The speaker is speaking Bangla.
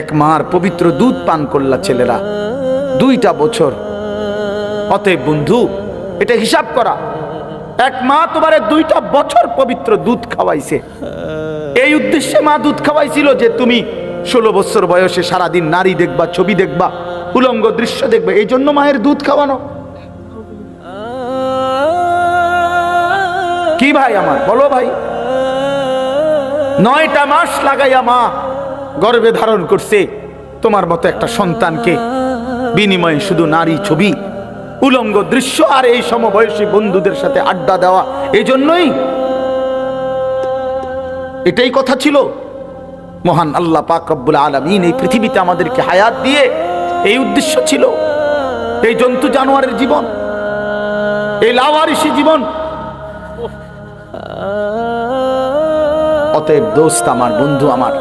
এক মার পবিত্র দুধ পান করলা ছেলেরা 2টা বছর। অতএব বন্ধু, এটা হিসাব করা, এক মা তোমারে 2টা বছর পবিত্র দুধ খাওয়াইছে। এই উদ্দেশ্যে মা দুধ খাওয়াইছিল যে তুমি 16 বছর বয়সে সারাদিন নারী দেখবা, ছবি দেখবা, উলঙ্গ দৃশ্য দেখবে, এই জন্য মায়ের দুধ খাওয়ানো। কি ভাই আমার, বলো ভাই। 9টা মাস লাগাইয়া মা গর্ভে ধারণ করছে তোমার মতো একটা সন্তানকে, বিনিময়ে শুধু নারী ছবি, উলঙ্গ দৃশ্য আর এই সমবয়সী বন্ধুদের সাথে আড্ডা দেওয়া। এই জন্যই এটাই কথা ছিল। মহান আল্লাহ পাক রব্বুল আলামিন এই পৃথিবীতে আমাদেরকে হায়াত দিয়ে এই উদ্দেশ্য ছিল। এই জন্তু জানোয়ারের জীবন, এই লাওয়ারিসি জীবন। অতএব দোস্ত আমার, বন্ধু আমার,